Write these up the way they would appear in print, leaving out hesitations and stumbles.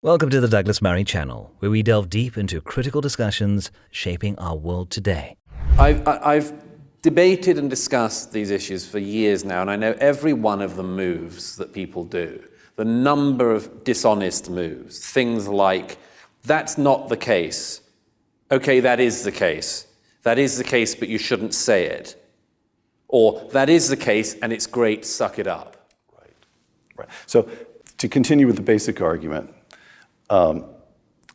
Welcome to the Douglas Murray channel, where we delve deep into critical discussions shaping our world today. I've debated and discussed these issues for years now, and I know every one of the moves that people do, the number of dishonest moves, things like, that's not the case. Okay, that is the case. That is the case, but you shouldn't say it. Or, that is the case, and it's great, suck it up. Right. So, to continue with the basic argument,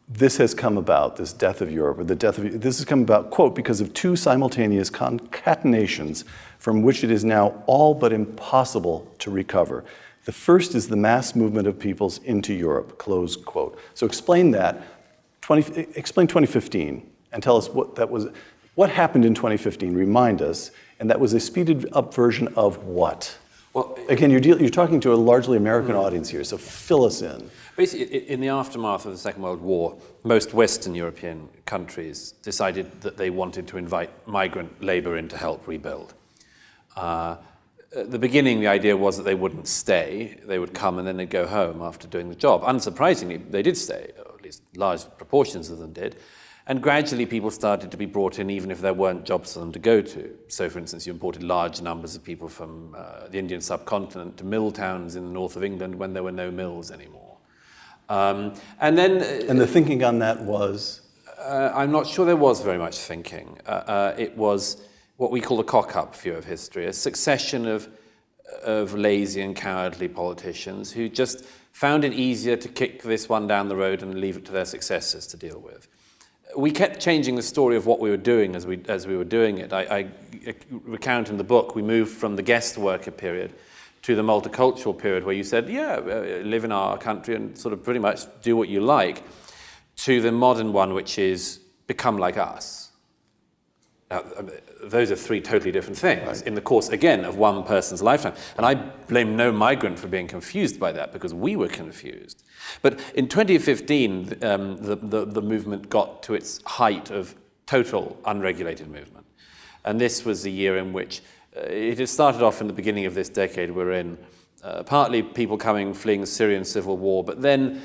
this has come about, this death of Europe, or this has come about, quote, because of two simultaneous concatenations from which it is now all but impossible to recover. The first is the mass movement of peoples into Europe, close quote. So explain that, explain 2015, and tell us what happened in 2015, remind us, and that was a speeded up version of what? Well, again, you're talking to a largely American audience here, so fill us in. Basically, in the aftermath of the Second World War, most Western European countries decided that they wanted to invite migrant labor in to help rebuild. At the beginning, the idea was that they wouldn't stay. They would come and then they'd go home after doing the job. Unsurprisingly, they did stay, or at least large proportions of them did. And gradually, people started to be brought in even if there weren't jobs for them to go to. So, for instance, you imported large numbers of people from the Indian subcontinent to mill towns in the north of England when there were no mills anymore. And the thinking on that was? I'm not sure there was very much thinking. It was what we call the cock-up view of history, a succession of lazy and cowardly politicians who just found it easier to kick this one down the road and leave it to their successors to deal with. We kept changing the story of what we were doing as we were doing it. I recount in the book, we moved from the guest worker period to the multicultural period where you said, yeah, live in our country and sort of pretty much do what you like, to the modern one, which is become like us. Now, those are three totally different things in the course, again, of one person's lifetime. And I blame no migrant for being confused by that because we were confused. But in 2015, the movement got to its height of total unregulated movement. And this was the year in which it had started off in the beginning of this decade we're in, partly people fleeing the Syrian civil war, but then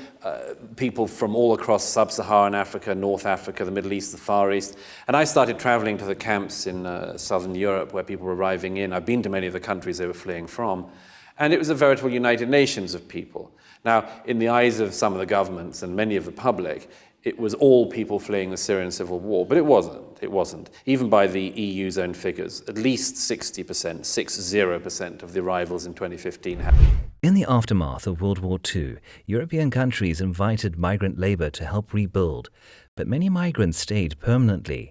people from all across sub-Saharan Africa, North Africa, the Middle East, the Far East. And I started traveling to the camps in southern Europe where people were arriving in. I've been to many of the countries they were fleeing from. And it was a veritable United Nations of people. Now, in the eyes of some of the governments and many of the public, it was all people fleeing the Syrian civil war, but it wasn't. It wasn't. Even by the EU's own figures, at least 60% of the arrivals in 2015 happened. In the aftermath of World War II, European countries invited migrant labor to help rebuild, but many migrants stayed permanently.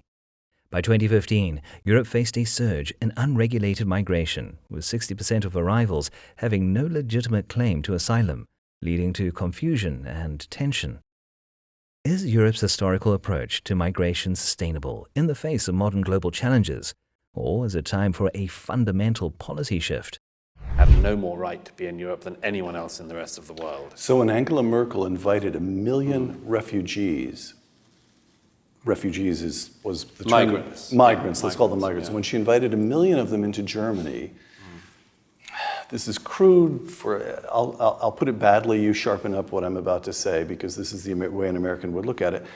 By 2015, Europe faced a surge in unregulated migration, with 60% of arrivals having no legitimate claim to asylum, leading to confusion and tension. Is Europe's historical approach to migration sustainable in the face of modern global challenges, or is it time for a fundamental policy shift? Have no more right to be in Europe than anyone else in the rest of the world. So when Angela Merkel invited 1 million refugees was the term. Migrants, let's call them migrants. Yeah. When she invited 1 million of them into Germany, this is crude. I'll put it badly. You sharpen up what I'm about to say because this is the way an American would look at it.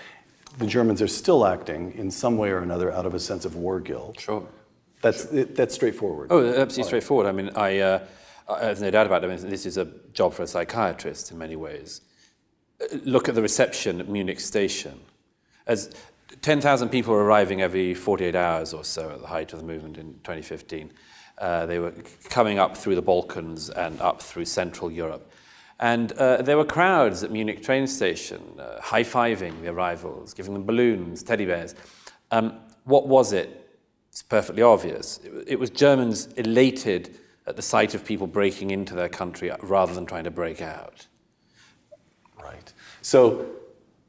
The Germans are still acting in some way or another out of a sense of war guilt. Sure. That's straightforward. Oh, absolutely straightforward. I mean, there's no doubt about it. I mean, this is a job for a psychiatrist in many ways. Look at the reception at Munich station. As 10,000 people were arriving every 48 hours or so at the height of the movement in 2015. They were coming up through the Balkans and up through Central Europe. And there were crowds at Munich train station, high-fiving the arrivals, giving them balloons, teddy bears. What was it? It's perfectly obvious. It was Germans elated at the sight of people breaking into their country rather than trying to break out. Right. So,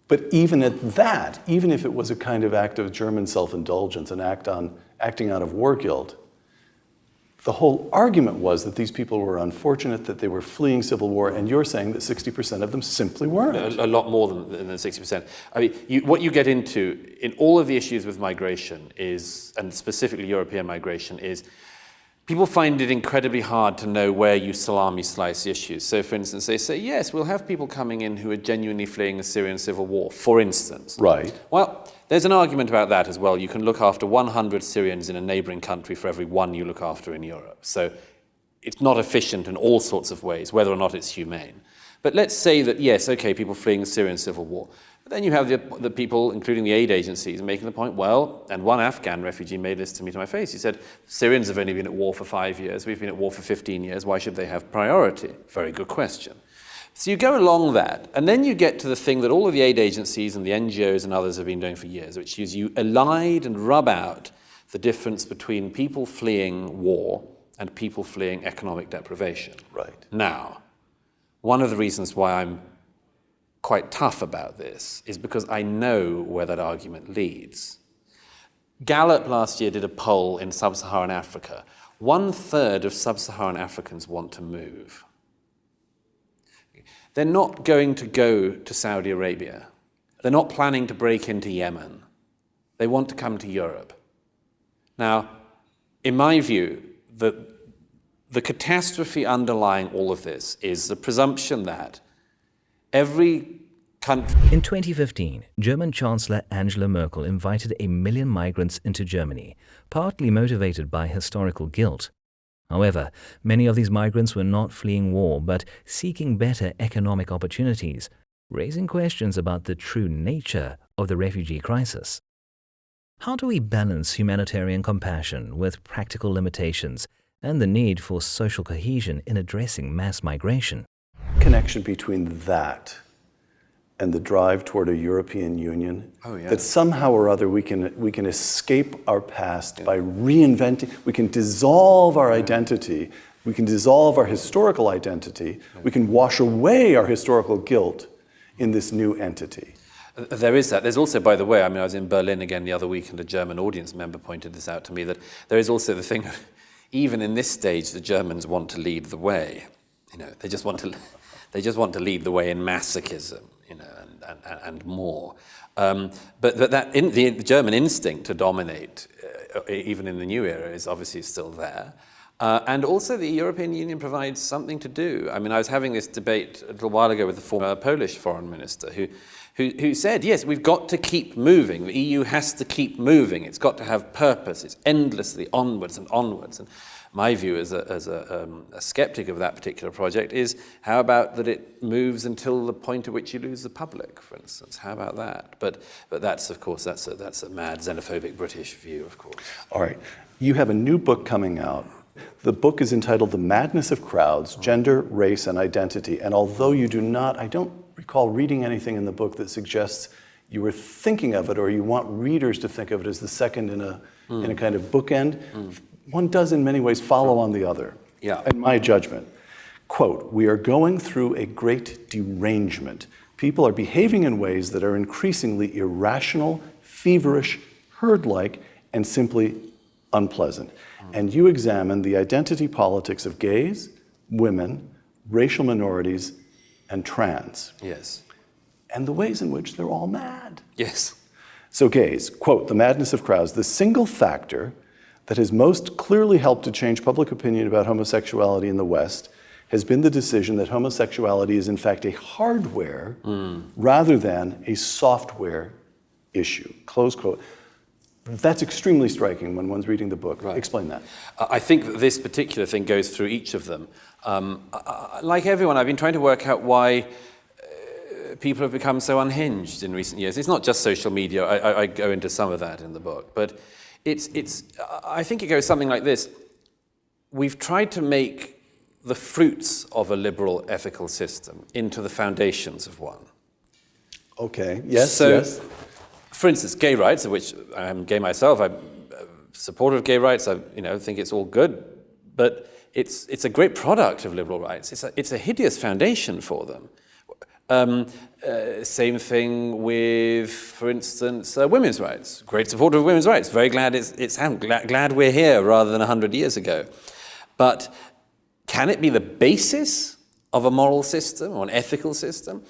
but even at that, even if it was a kind of act of German self-indulgence, an acting out of war guilt, the whole argument was that these people were unfortunate, that they were fleeing civil war, and you're saying that 60% of them simply weren't. A lot more than 60%. I mean, what you get into in all of the issues with migration is, and specifically European migration, is people find it incredibly hard to know where you salami slice issues. So, for instance, they say, yes, we'll have people coming in who are genuinely fleeing the Syrian civil war, for instance. Right. Well, there's an argument about that as well. You can look after 100 Syrians in a neighboring country for every one you look after in Europe. So it's not efficient in all sorts of ways, whether or not it's humane. But let's say that, yes, okay, people fleeing the Syrian civil war. But then you have the people, including the aid agencies, making the point, well, and one Afghan refugee made this to me to my face. He said, Syrians have only been at war for 5 years. We've been at war for 15 years. Why should they have priority? Very good question. So you go along that, and then you get to the thing that all of the aid agencies and the NGOs and others have been doing for years, which is you elide and rub out the difference between people fleeing war and people fleeing economic deprivation. Right. Now, one of the reasons why I'm quite tough about this is because I know where that argument leads. Gallup last year did a poll in sub-Saharan Africa. 1/3 of sub-Saharan Africans want to move. They're not going to go to Saudi Arabia. They're not planning to break into Yemen. They want to come to Europe. Now, in my view, the catastrophe underlying all of this is the presumption that every country... In 2015, German Chancellor Angela Merkel invited 1 million migrants into Germany, partly motivated by historical guilt. However, many of these migrants were not fleeing war, but seeking better economic opportunities, raising questions about the true nature of the refugee crisis. How do we balance humanitarian compassion with practical limitations and the need for social cohesion in addressing mass migration? Connection between that and the drive toward a European Union, that somehow or other we can escape our past by reinventing, we can dissolve our identity, we can dissolve our historical identity, we can wash away our historical guilt in this new entity. There is that. There's also, by the way, I was in Berlin again the other week and a German audience member pointed this out to me, that there is also the thing of, even in this stage, the Germans want to lead the way. They just want to lead the way in masochism, and more. But the German instinct to dominate, even in the new era, is obviously still there. And also the European Union provides something to do. I was having this debate a little while ago with the former Polish foreign minister who said, yes, we've got to keep moving. The EU has to keep moving. It's got to have purpose. It's endlessly onwards and onwards. And my view as a skeptic of that particular project is, how about that it moves until the point at which you lose the public, for instance? How about that? But that's, of course, that's a mad xenophobic British view, of course. All right. You have a new book coming out. The book is entitled The Madness of Crowds, Gender, Race, and Identity. And although you I don't recall reading anything in the book that suggests you were thinking of it or you want readers to think of it as the second in a kind of bookend. One does in many ways follow on the other, in my judgment. Quote, "We are going through a great derangement. People are behaving in ways that are increasingly irrational, feverish, herd-like, and simply unpleasant." And you examine the identity politics of gays, women, racial minorities, and trans. Yes. And the ways in which they're all mad. Yes. So gays, quote, "The madness of crowds, the single factor that has most clearly helped to change public opinion about homosexuality in the West has been the decision that homosexuality is in fact a hardware rather than a software issue," close quote. That's extremely striking when one's reading the book. Right. Explain that. I think that this particular thing goes through each of them. Like everyone, I've been trying to work out why people have become so unhinged in recent years. It's not just social media. I go into some of that in the book. But I think it goes something like this. We've tried to make the fruits of a liberal ethical system into the foundations of one. Okay, yes, so, yes. For instance, gay rights, of which I'm gay myself, I'm a supporter of gay rights, I think it's all good, but it's a great product of liberal rights. It's a hideous foundation for them. Same thing with, for instance, women's rights. Great supporter of women's rights. Very glad glad we're here rather than 100 years ago. But can it be the basis of a moral system or an ethical system?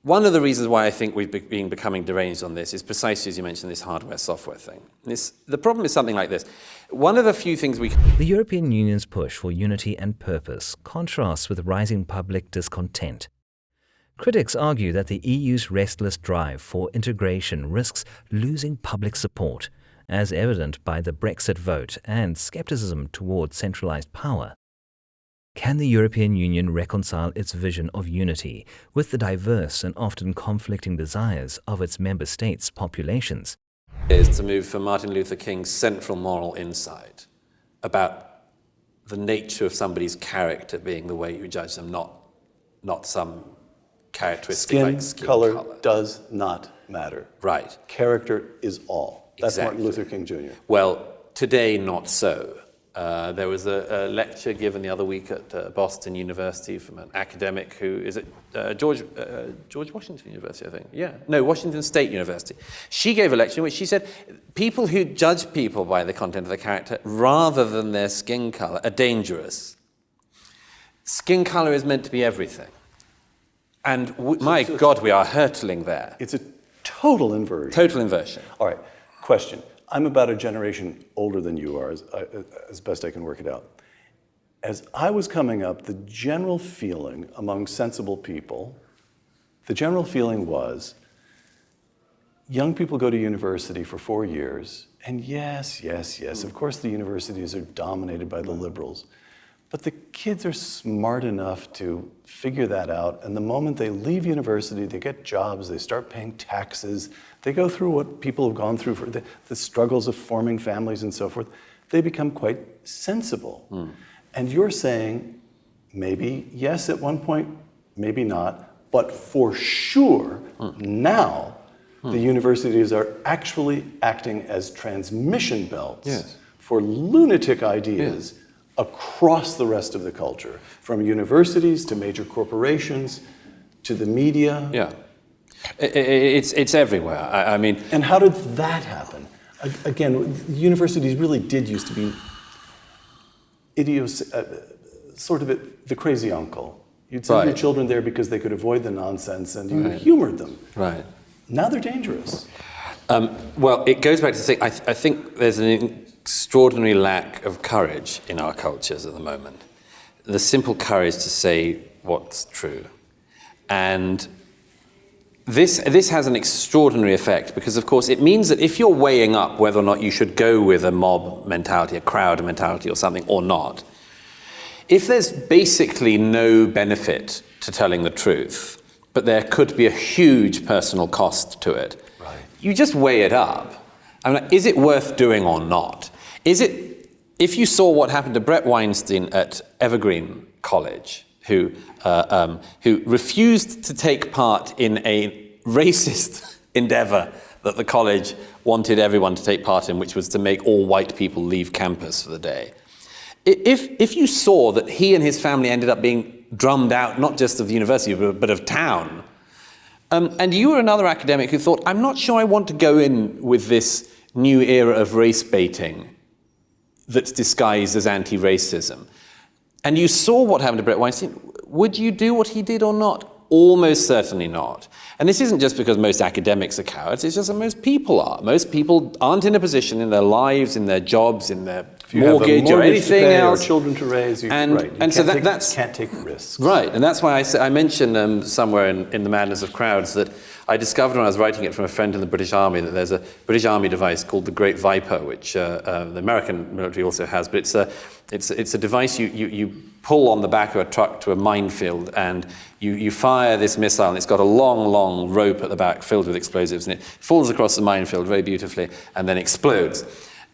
one of the reasons why I think we've been becoming deranged on this is precisely, as you mentioned, this hardware-software thing. The problem is something like this. One of the few things we... The European Union's push for unity and purpose contrasts with rising public discontent. Critics argue that the EU's restless drive for integration risks losing public support, as evident by the Brexit vote and scepticism toward centralized power. Can the European Union reconcile its vision of unity with the diverse and often conflicting desires of its member states' populations? Is to move from Martin Luther King's central moral insight about the nature of somebody's character being the way you judge them, not some characteristic like skin color does not matter. Right. Character is all. That's Exactly. Martin Luther King Jr. Well, today not so. There was a lecture given the other week at Boston University from an academic who is at George Washington University, I think. Yeah, no, Washington State University. She gave a lecture in which she said people who judge people by the content of their character rather than their skin color are dangerous. Skin color is meant to be everything. And my God, we are hurtling there. It's a total inversion. Total inversion. All right, question. I'm about a generation older than you are, as best I can work it out. As I was coming up, the general feeling among sensible people, the general feeling was, young people go to university for 4 years, and yes, of course the universities are dominated by the liberals, but the kids are smart enough to figure that out, and the moment they leave university, they get jobs, they start paying taxes, they go through what people have gone through for the struggles of forming families and so forth, they become quite sensible. And you're saying, maybe yes at one point, maybe not, but for sure, now, the universities are actually acting as transmission belts for lunatic ideas across the rest of the culture, from universities to major corporations to the media. Yeah, it's everywhere. I mean, and how did that happen? Again, universities really did used to be sort of the crazy uncle. You'd send your children there because they could avoid the nonsense, and you humored them. Right. Now they're dangerous. Well, it goes back to say, I think there's an extraordinary lack of courage in our cultures at the moment. The simple courage to say what's true. And this has an extraordinary effect because, of course, it means that if you're weighing up whether or not you should go with a mob mentality, a crowd mentality or something or not, if there's basically no benefit to telling the truth, but there could be a huge personal cost to it, you just weigh it up. I mean, is it worth doing or not? Is it, if you saw what happened to Brett Weinstein at Evergreen College, who refused to take part in a racist endeavor that the college wanted everyone to take part in, which was to make all white people leave campus for the day. If you saw that he and his family ended up being drummed out, not just of the university, but of town, and you were another academic who thought, I'm not sure I want to go in with this new era of race baiting that's disguised as anti-racism, and you saw what happened to Brett Weinstein, would you do what he did or not? Almost certainly not. And this isn't just because most academics are cowards, it's just that most people are. Most people aren't in a position in their lives, in their jobs, in their mortgage or anything else. Or children to raise, can't take risks. Right, and that's why I mentioned somewhere in The Madness of Crowds that I discovered when I was writing it from a friend in the British Army that there's a British Army device called the Great Viper, which the American military also has, but it's a device you pull on the back of a truck to a minefield, and you fire this missile, and it's got a long rope at the back filled with explosives, and it falls across the minefield very beautifully and then explodes.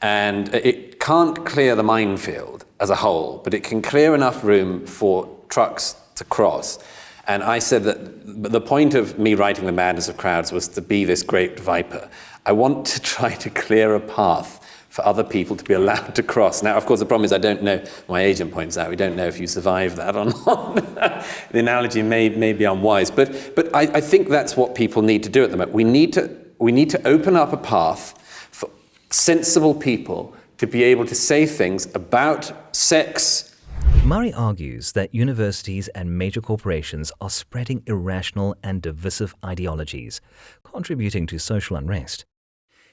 And it can't clear the minefield as a whole, but it can clear enough room for trucks to cross. And I said that the point of me writing The Madness of Crowds was to be this great viper. I want to try to clear a path for other people to be allowed to cross. Now, of course, the problem is I don't know, my agent points out, we don't know if you survive that or not. The analogy may be unwise, but I think that's what people need to do at the moment. We need to open up a path for sensible people to be able to say things about sex, Murray argues that universities and major corporations are spreading irrational and divisive ideologies, contributing to social unrest.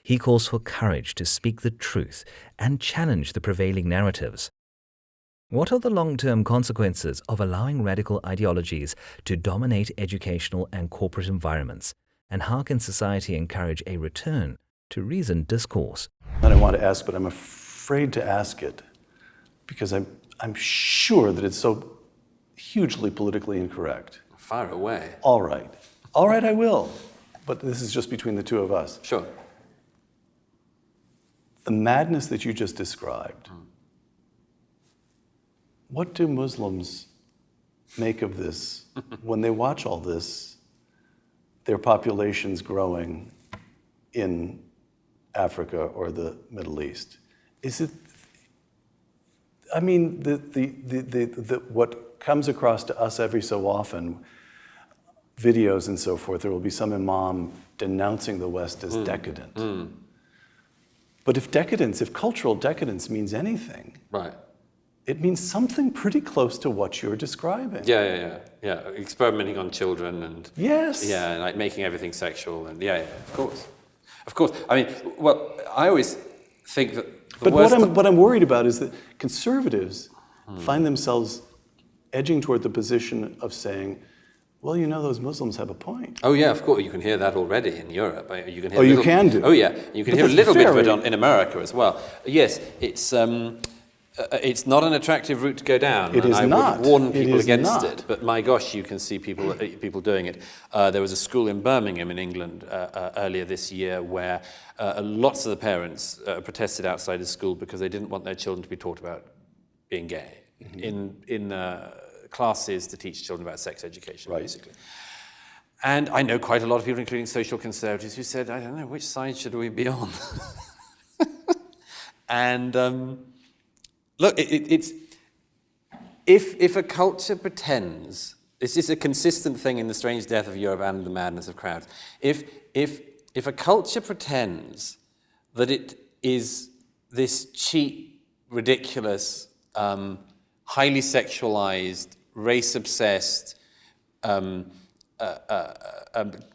He calls for courage to speak the truth and challenge the prevailing narratives. What are the long-term consequences of allowing radical ideologies to dominate educational and corporate environments, and how can society encourage a return to reasoned discourse? And I want to ask, but I'm afraid to ask it because I'm sure that it's so hugely politically incorrect. Fire away. All right. All right, I will. But this is just between the two of us. Sure. The madness that you just described, what do Muslims make of this when they watch all this, their populations growing in Africa or the Middle East? Is it, I mean, what comes across to us every so often, videos and so forth, there will be some imam denouncing the West as decadent. But if cultural decadence means anything, right, it means something pretty close to what you're describing. Yeah. Experimenting on children and yes, yeah, and like making everything sexual and yeah, of course. I mean, well, I always think that. But what I'm worried about is that conservatives find themselves edging toward the position of saying, well, you know, those Muslims have a point. Oh yeah, of course. You can hear that already in Europe. You can hear. You can do. Oh yeah, you can hear a little bit of it in America as well. Yes, it's not an attractive route to go down. It is not. I would warn people against it. But my gosh, you can see people doing it. There was a school in Birmingham in England earlier this year where lots of the parents protested outside the school because they didn't want their children to be taught about being gay in classes to teach children about sex education, basically. And I know quite a lot of people, including social conservatives, who said, I don't know, which side should we be on? And look, it's if a culture pretends, this is a consistent thing in The Strange Death of Europe and The Madness of Crowds. If a culture pretends that it is this cheap, ridiculous, highly sexualized, race-obsessed,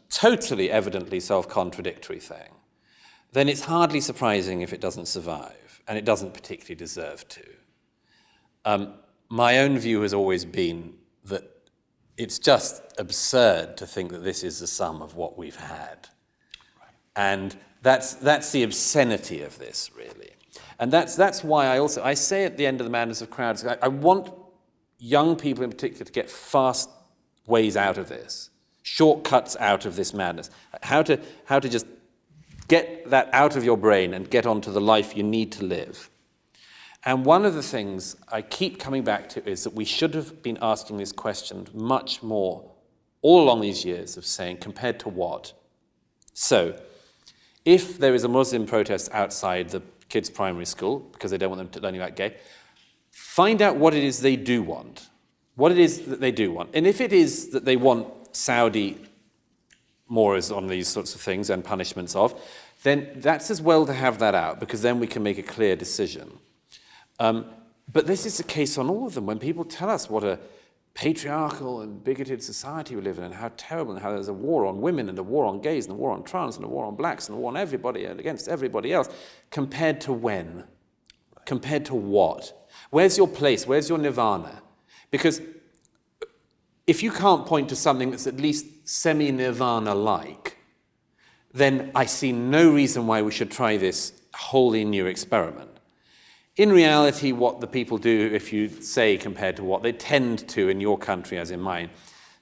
totally evidently self-contradictory thing, then it's hardly surprising if it doesn't survive, and it doesn't particularly deserve to. My own view has always been that it's just absurd to think that this is the sum of what we've had. And that's the obscenity of this, really. And that's why I say at the end of The Madness of Crowds, I want young people in particular to get fast ways out of this, shortcuts out of this madness, how to just get that out of your brain and get onto the life you need to live. And one of the things I keep coming back to is that we should have been asking this question much more all along these years of saying, compared to what? So, if there is a Muslim protest outside the kids' primary school because they don't want them to learn about gay, find out what it is they do want. What it is that they do want. And if it is that they want Saudi mores on these sorts of things and punishments of, then that's as well to have that out, because then we can make a clear decision. But this is the case on all of them. When people tell us what a patriarchal and bigoted society we live in and how terrible and how there's a war on women and a war on gays and a war on trans and a war on blacks and a war on everybody and against everybody else, compared to when? Compared to what? Where's your place? Where's your nirvana? Because if you can't point to something that's at least semi-nirvana-like, then I see no reason why we should try this wholly new experiment. In reality, what the people do, if you say compared to what, they tend to, in your country as in mine,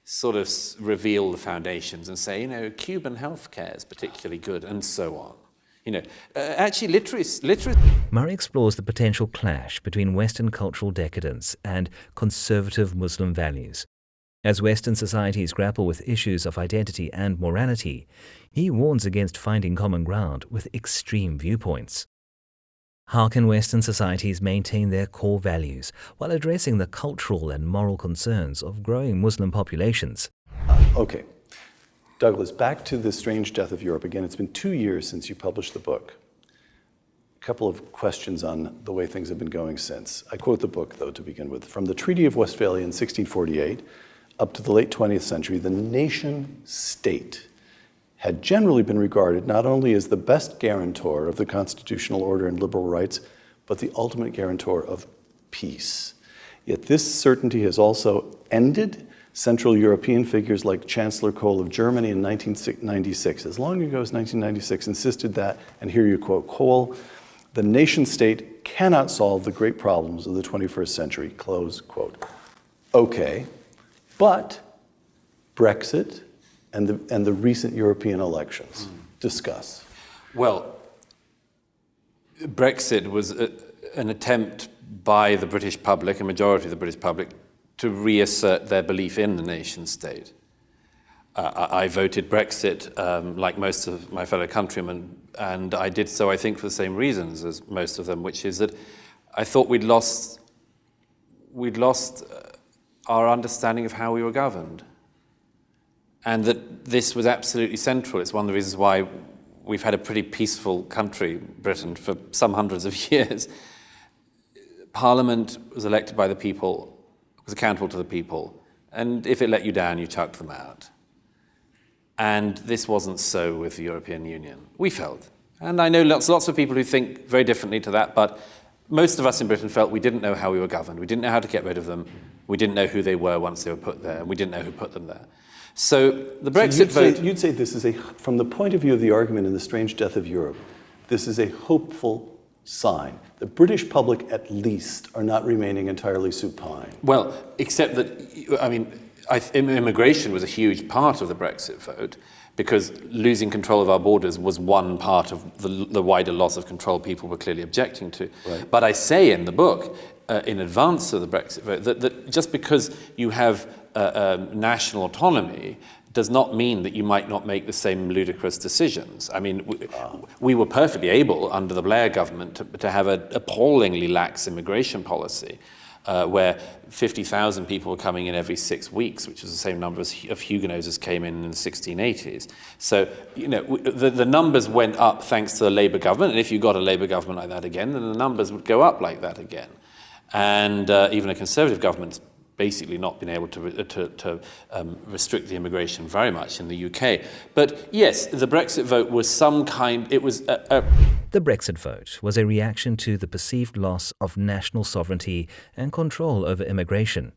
sort of reveal the foundations and say, Cuban healthcare is particularly good, and so on. Actually, literacy. Murray explores the potential clash between Western cultural decadence and conservative Muslim values. As Western societies grapple with issues of identity and morality, he warns against finding common ground with extreme viewpoints. How can Western societies maintain their core values while addressing the cultural and moral concerns of growing Muslim populations? Okay. Douglas, back to The Strange Death of Europe. Again, it's been 2 years since you published the book. couple of questions on the way things have been going since. I quote the book, though, to begin with. From the Treaty of Westphalia in 1648 up to the late 20th century, the nation state had generally been regarded not only as the best guarantor of the constitutional order and liberal rights, but the ultimate guarantor of peace. Yet this certainty has also ended. Central European figures like Chancellor Kohl of Germany in 1996, as long ago as 1996, insisted that, and here you quote Kohl, "The nation state cannot solve the great problems of the 21st century," close quote. Okay, but Brexit and the recent European elections. Discuss. Well, Brexit was an attempt by the British public, a majority of the British public, to reassert their belief in the nation state. I voted Brexit like most of my fellow countrymen, and I did so, I think, for the same reasons as most of them, which is that I thought we'd lost our understanding of how we were governed, and that this was absolutely central. It's one of the reasons why we've had a pretty peaceful country, Britain, for some hundreds of years. Parliament was elected by the people, was accountable to the people, and if it let you down, you chucked them out. And this wasn't so with the European Union, we felt. And I know lots of people who think very differently to that, but most of us in Britain felt we didn't know how we were governed. We didn't know how to get rid of them. We didn't know who they were once they were put there, and we didn't know who put them there. So the Brexit vote... You'd say this is from the point of view of the argument in The Strange Death of Europe, this is a hopeful sign. The British public, at least, are not remaining entirely supine. Well, except that, I mean, immigration was a huge part of the Brexit vote, because losing control of our borders was one part of the wider loss of control people were clearly objecting to. Right. But I say in the book, in advance of the Brexit vote, that just because you have national autonomy does not mean that you might not make the same ludicrous decisions. I mean, we were perfectly able, under the Blair government, to have an appallingly lax immigration policy, where 50,000 people were coming in every 6 weeks, which is the same number of Huguenots as came in the 1680s. So, you know, the numbers went up thanks to the Labour government, and if you got a Labour government like that again, then the numbers would go up like that again. And even a Conservative government's basically not been able to restrict the immigration very much in the UK. But yes, the Brexit vote was some kind, it was The Brexit vote was a reaction to the perceived loss of national sovereignty and control over immigration.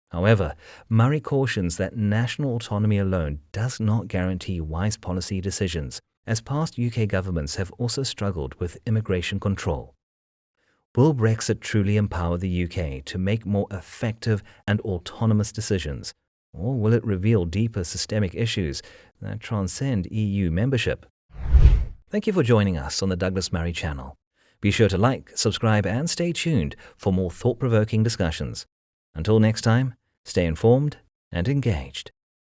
However, Murray cautions that national autonomy alone does not guarantee wise policy decisions, as past UK governments have also struggled with immigration control. Will Brexit truly empower the UK to make more effective and autonomous decisions, or will it reveal deeper systemic issues that transcend EU membership? Thank you for joining us on the Douglas Murray channel. Be sure to like, subscribe, and stay tuned for more thought-provoking discussions. Until next time, stay informed and engaged.